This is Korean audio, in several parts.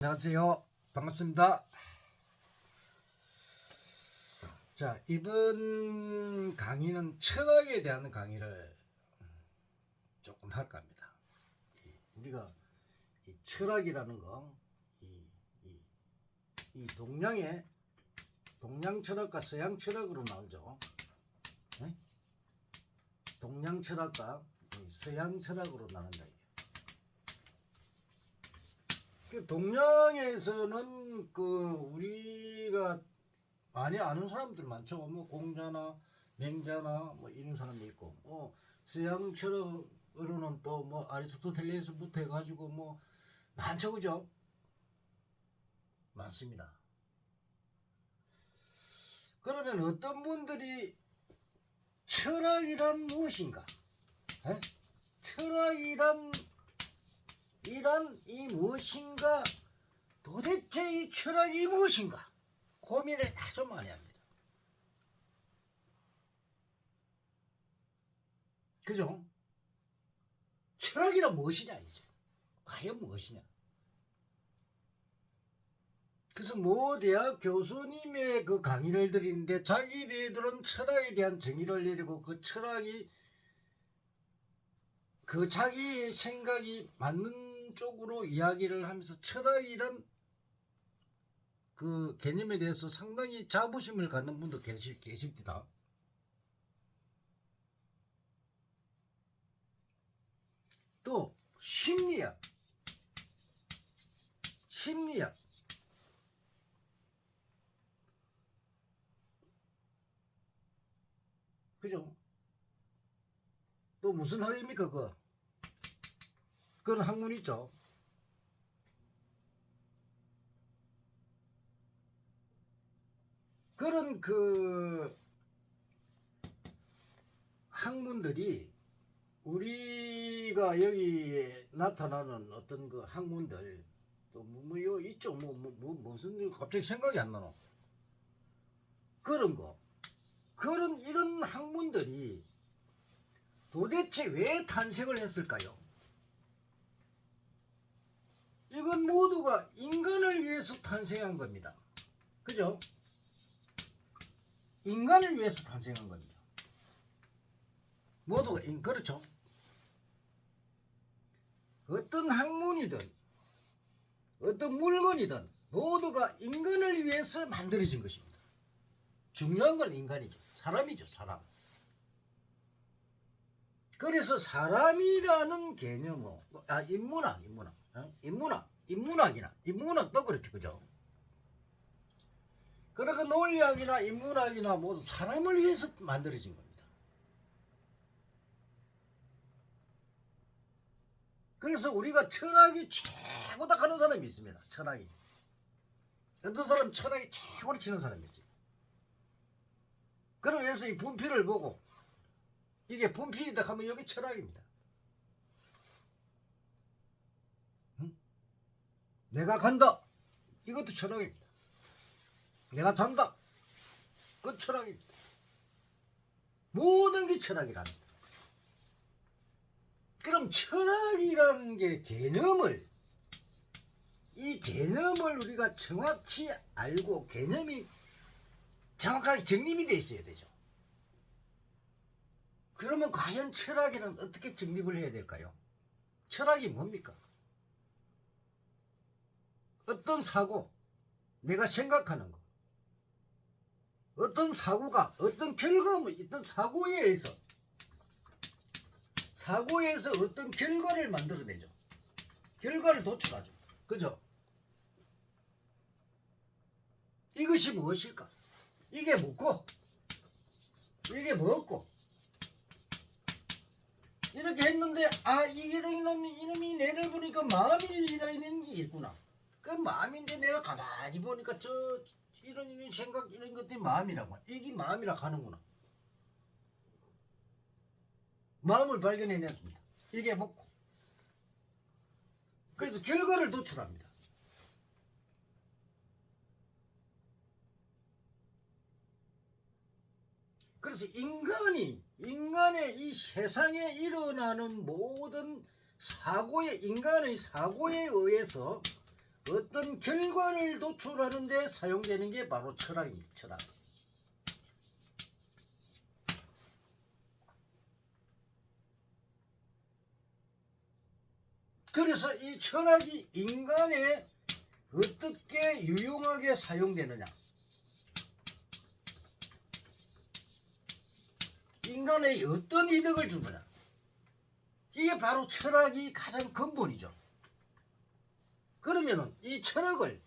안녕하세요. 반갑습니다. 자, 이번 강의는 철학에 대한 강의를 조금 할까 합니다. 우리가 이 철학이라는 거, 이 동양 철학과 서양 철학으로 나오죠. 네? 동양 철학과 서양 철학으로 나눈다. 동양에서는 우리가 많이 아는 사람들 많죠. 뭐 공자나 맹자나 뭐 이런 사람도 있고, 서양 철학으로는 또 뭐 아리스토텔레스부터 해가지고 뭐 많죠, 그죠? 많습니다. 그러면 어떤 분들이 철학이란 무엇인가? 에? 철학이란 이 무엇인가, 도대체 이 철학이 무엇인가 고민을 아주 많이 합니다. 그죠? 철학이란 무엇이냐 이제 과연 무엇이냐. 그래서 모 대학 교수님의 그 강의를 드리는데 자기네들은 철학에 대한 정의를 내리고 그 철학이 그 자기의 생각이 맞는 쪽으로 이야기를 하면서 철학이란 그 개념에 대해서 상당히 자부심을 갖는 분도 계십니다. 또 심리학 그죠? 또 무슨 학입니까? 그건 학문 있죠. 그런 학문들이 우리가 여기 나타나는 어떤 그 학문들 또 요 있죠. 무슨 일 갑자기 생각이 안 나노. 이런 학문들이 도대체 왜 탄생을 했을까요? 이건 모두가 인간을 위해서 탄생한 겁니다. 그죠? 인간을 위해서 탄생한 겁니다. 모두가 그렇죠. 어떤 학문이든 어떤 물건이든 모두가 인간을 위해서 만들어진 것입니다. 중요한 건 인간이죠. 사람이죠. 사람. 그래서 사람이라는 개념은 인문학도 그렇죠. 그죠? 그러니까 논리학이나 인문학이나 모두 사람을 위해서 만들어진 겁니다. 그래서 우리가 철학이 최고다 하는 사람이 있습니다. 철학이. 어떤 사람은 철학이 최고로 치는 사람이 있어요. 그럼 예를 들어서 이 분필을 보고 이게 분필이다 하면 여기 철학입니다. 응? 내가 간다. 이것도 철학입니다. 내가 잔다. 그건 철학입니다. 모든 게 철학이랍니다. 그럼 철학이라는 게 이 개념을 우리가 정확히 알고 개념이 정확하게 정립이 되어 있어야 되죠. 그러면 과연 철학이란 어떻게 정립을 해야 될까요? 철학이 뭡니까? 어떤 사고, 내가 생각하는 거, 어떤 사고가 어떤 결과물, 어떤 사고에 의해서 어떤 결과를 만들어내죠. 결과를 도출하죠. 그죠? 이것이 무엇일까? 이게 뭐고? 이게 뭐고? 이렇게 했는데 이놈이 내를 보니까 마음이라는 게 있구나. 그 마음인데 내가 가만히 보니까 이런 생각 이런 것들이 마음이라고. 이게 마음이라 하는구나. 마음을 발견해냈습니다. 이게 뭐고? 그래서 결과를 도출합니다. 그래서 인간의 이 세상에 일어나는 모든 인간의 사고에 의해서 어떤 결과를 도출하는 데 사용되는 게 바로 철학입니다. 철학. 그래서 이 철학이 인간에 어떻게 유용하게 사용되느냐, 인간에 어떤 이득을 주느냐, 이게 바로 철학이 가장 근본이죠. 그러면은 이 철학을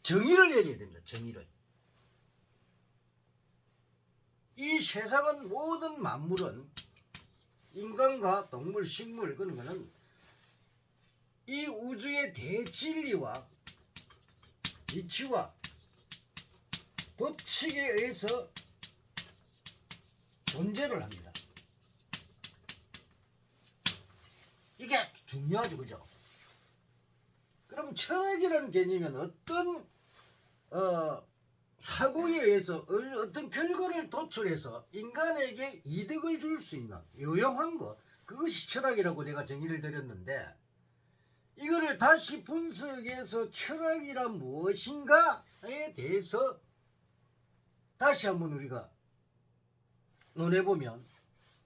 정의를 내려야 됩니다. 정의를. 이 세상은 모든 만물은 인간과 동물, 식물 그런 거는 이 우주의 대진리와 이치와 법칙에 의해서 존재를 합니다. 이게 중요하죠, 그죠? 그럼 철학이라는 개념은 어떤 사고에 의해서 어떤 결과를 도출해서 인간에게 이득을 줄 수 있는 유용한 것, 그것이 철학이라고 내가 정의를 드렸는데, 이거를 다시 분석해서 철학이란 무엇인가에 대해서 다시 한번 우리가 논해보면,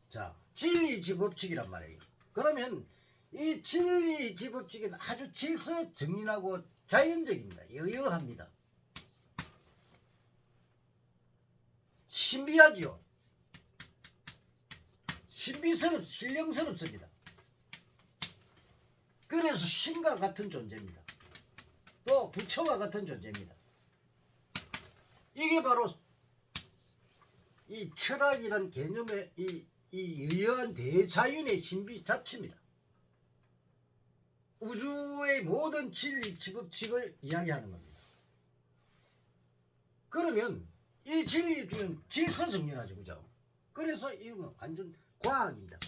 자, 진리지법칙이란 말이에요. 그러면 이 진리지법칙은 아주 질서 정연하고 자연적입니다. 여여합니다. 신비하지요. 신령스럽습니다. 그래서 신과 같은 존재입니다. 또 부처와 같은 존재입니다. 이게 바로 이 철학이란 개념의 이 유여한 대자연의 신비 자체입니다. 우주의 모든 진리 지법칙을 이야기하는 겁니다. 그러면 이 진리 중에 질서정연하죠, 그죠? 그래서 이건 완전 과학입니다.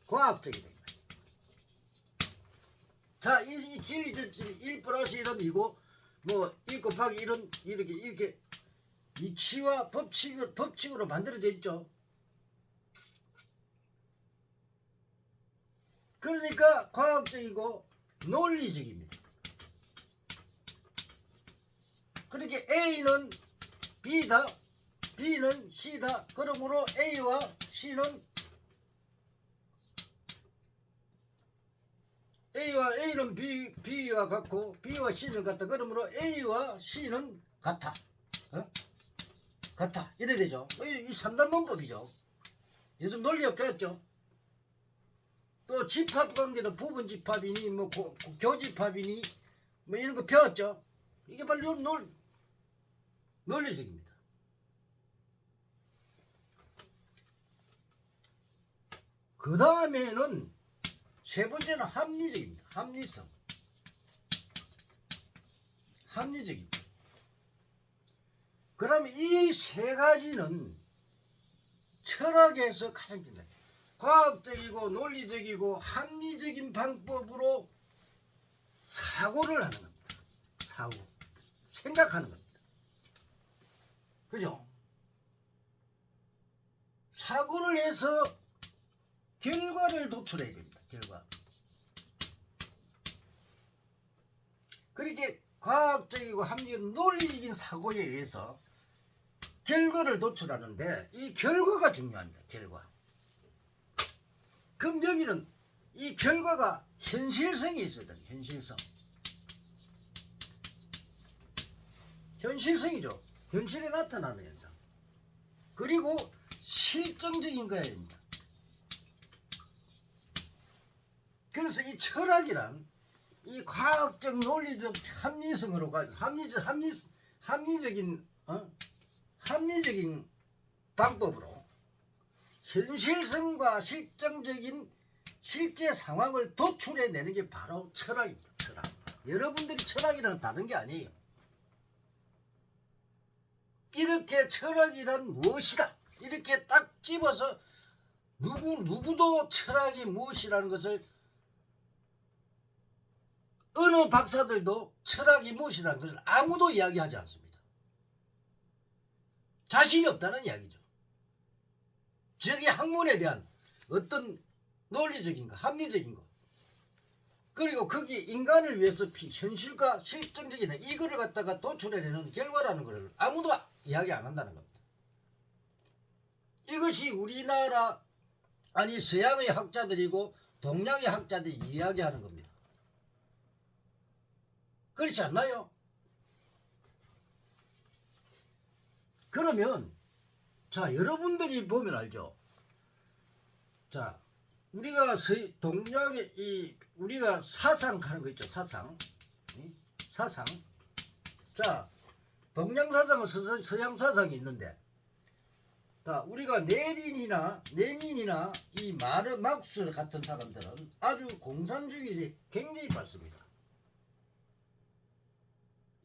과학적이다. 자, 이 진리지법칙 1 플러스 1은 이고, 뭐 1 곱하기 1은 이렇게 이치와 법칙으로 만들어져 있죠. 그러니까 과학적이고 논리적입니다. 그렇게 A는 B다, B는 C다. 그러므로 A와 A는 B와 같고 B와 C는 같다. 그러므로 A와 C는 같아. 같아. 이래 되죠. 이 3단 논법이죠. 요즘 논리학 배웠죠. 또 집합관계도 부분집합이니 뭐 교집합이니 뭐 이런 거 배웠죠. 이게 바로 논리적입니다. 그 다음에는 세 번째는 합리적입니다. 합리적입니다. 그러면 이 세 가지는 철학에서 가장 중요합니다. 과학적이고 논리적이고 합리적인 방법으로 사고를 하는 겁니다. 생각하는 겁니다. 그죠? 사고를 해서 결과를 도출해야 됩니다. 결과. 그렇게 과학적이고 합리적인 논리적인 사고에 의해서 결과를 도출하는데, 이 결과가 중요합니다. 결과. 그럼 여기는 이 결과가 현실성이 있어야 돼요. 현실성이죠. 현실에 나타나는 현상. 그리고 실정적인 거야 됩니다. 그래서 이 철학이란 이 과학적 논리적 합리성으로 합리적인 방법으로 현실성과 실정적인 실제 상황을 도출해내는 게 바로 철학입니다. 철학. 여러분들이 철학이란 다른 게 아니에요. 이렇게 철학이란 무엇이다, 이렇게 딱 집어서 누구도 철학이 무엇이라는 것을, 어느 박사들도 철학이 무엇이라는 것을 아무도 이야기하지 않습니다. 자신이 없다는 이야기죠. 저기 학문에 대한 어떤 논리적인 거, 합리적인 거. 그리고 그게 인간을 위해서 현실과 실증적인 이거를 갖다가 도출해내는 결과라는 걸 아무도 이야기 안 한다는 겁니다. 이것이 우리나라 아니 서양의 학자들이고 동양의 학자들이 이야기하는 겁니다. 그렇지 않나요? 그러면 자 여러분들이 보면 알죠. 자 우리가 동양의 우리가 사상하는 거 있죠. 사상. 자 동양 사상은 서양 사상이 있는데 자 우리가 레닌이나 이 막스 같은 사람들은 아주 공산주의에 굉장히 밝습니다.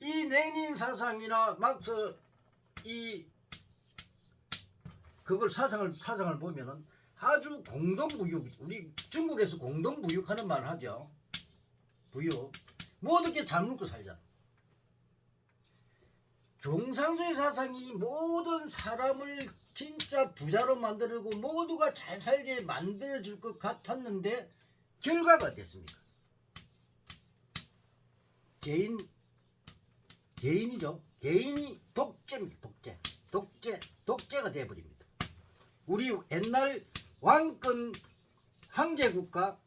이 레닌 사상이나 막스 그걸 사상을 보면은 아주 공동부육, 우리 중국에서 공동부육하는 말 하죠. 부육. 모든 게 잘 먹고 살자. 공산주의 사상이 모든 사람을 진짜 부자로 만들고 모두가 잘 살게 만들어줄 것 같았는데 결과가 어땠습니까? 개인이죠. 개인이 독재입니다. 독재가 돼버립니다. 우리 옛날 황제국가,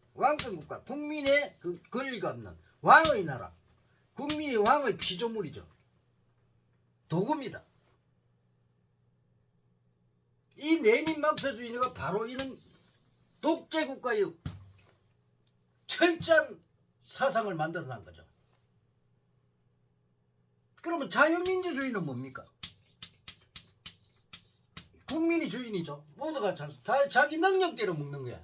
국민의 그 권리가 없는 왕의 나라, 국민이 왕의 피조물이죠. 도구입니다. 이 레닌 막스주의가 바로 이런 독재국가의 철저한 사상을 만들어낸 거죠. 그러면 자유민주주의는 뭡니까? 국민이 주인이죠. 모두가 자기 능력대로 먹는 거야.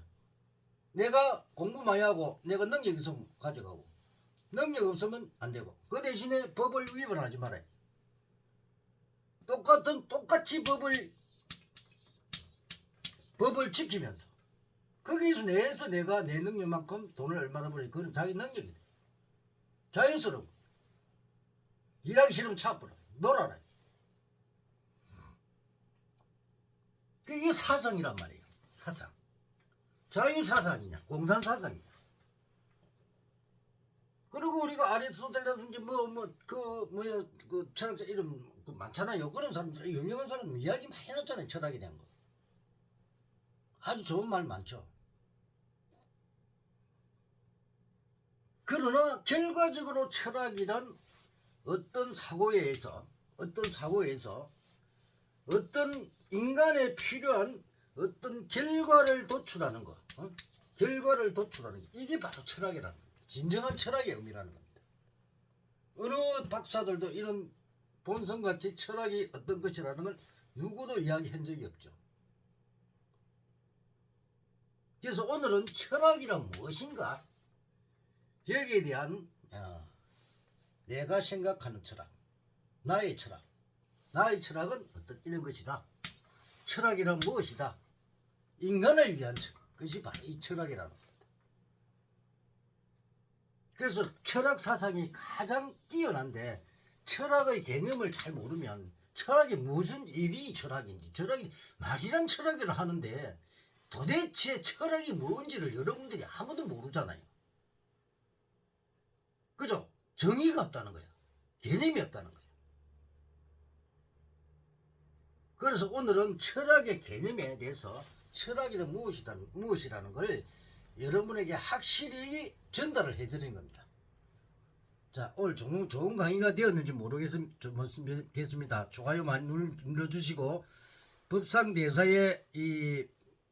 내가 공부 많이 하고 내가 능력 있으면 가져가고 능력 없으면 안 되고 그 대신에 법을 위반하지 말아요. 똑같이 법을 지키면서 거기서 내에서 내가 내 능력만큼 돈을 얼마나 벌어요. 그건 자기 능력이 돼. 자연스러워. 일하기 싫으면 차 뿌려. 놀아라. 이게 사상이란 말이에요. 사상. 자유사상이냐 공산사상이냐. 그리고 우리가 아리스토텔라든지 그 철학자 이름 많잖아요. 그런 사람들 유명한 사람 이야기 많이 했잖아요. 철학에 대한 거. 아주 좋은 말 많죠. 그러나 결과적으로 철학이란 어떤 사고에서 어떤 인간에 필요한 어떤 결과를 도출하는 것, 결과를 도출하는 것. 이게 바로 철학이라는 겁니다. 진정한 철학의 의미라는 겁니다. 어느 박사들도 이런 본성같이 철학이 어떤 것이라는 걸 누구도 이야기한 적이 없죠. 그래서 오늘은 철학이란 무엇인가? 여기에 대한 내가 생각하는 철학, 나의 철학은 어떤 이런 것이다. 철학이란 무엇이다. 인간을 위한 철학, 그것이 바로 이 철학이라는 겁니다. 그래서 철학 사상이 가장 뛰어난데 철학의 개념을 잘 모르면 철학이 무슨 일이 철학인지 철학이 말이란 철학을 하는데 도대체 철학이 뭔지를 여러분들이 아무도 모르잖아요. 그죠? 정의가 없다는 거예요. 개념이 없다는 거예요. 그래서 오늘은 철학의 개념에 대해서 철학이란 무엇이라는 걸 여러분에게 확실히 전달을 해드리는 겁니다. 자, 오늘 좋은 강의가 되었는지 모르겠습니다. 좋아요 많이 눌러주시고 법상 대사의 이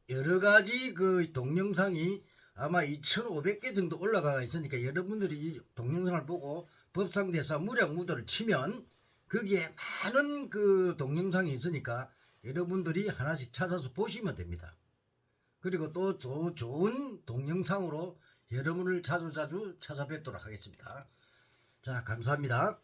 여러 가지 그 동영상이 아마 2,500개 정도 올라가 있으니까 여러분들이 이 동영상을 보고 법상 대사 무량무도를 치면 거기에 많은 그 동영상이 있으니까 여러분들이 하나씩 찾아서 보시면 됩니다. 그리고 또 더 좋은 동영상으로 여러분을 자주 찾아뵙도록 하겠습니다. 자, 감사합니다.